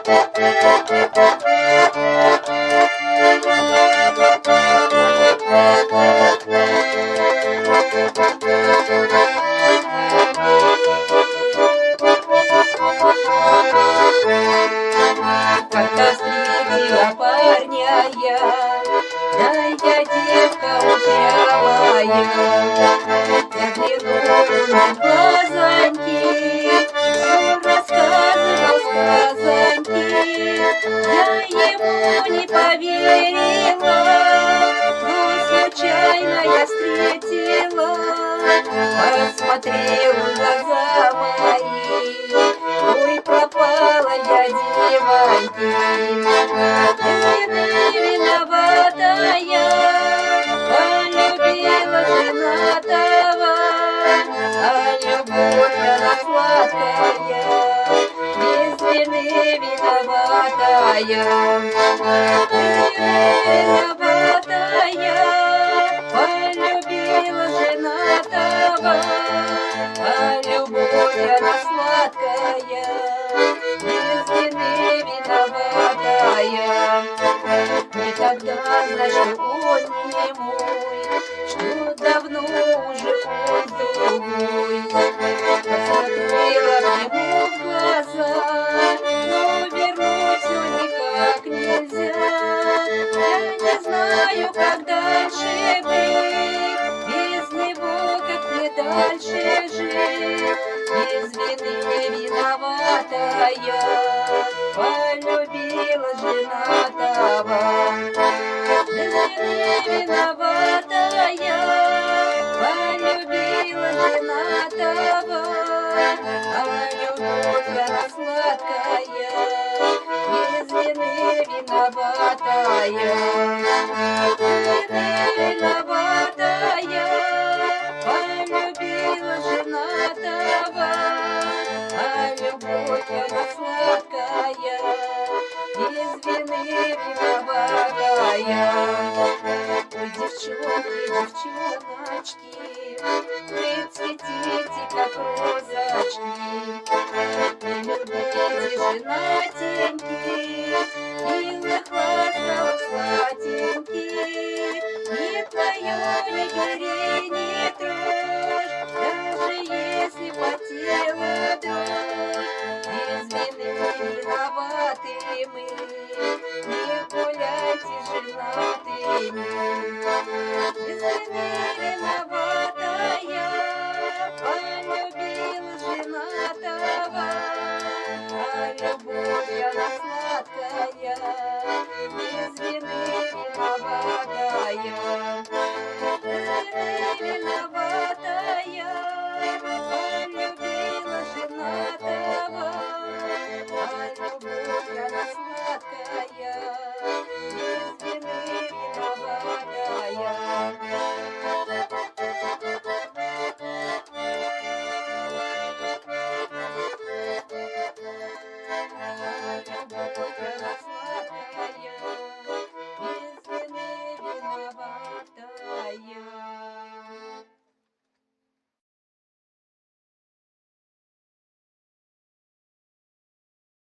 Когда встретила парня я, да я девка упрямая, заглянула на глазоньки, все рассказывал сказоньки, я ему не поверила, но случайно я встретила, посмотрел в глаза мои, ой, пропала я девоньки. Если ты виноватая, полюбила женатого, а любовь она сладкая, без вины виноватая. Без вины виноватая, полюбила женатого, а любовь она сладкая, без вины виноватая. И тогда знай, что он не мой, что давно уже он другой. Посмотрела ему в глаза, но вернуть все никак нельзя. Я не знаю, как дальше быть, без него как мне дальше жить. Без вины виноватая, полюбила женатого. Без вины виноватая, полюбила женатого, а любовь она сладкая, без вины виноватая. Без вины виноватая, полюбила женатого, а любовь она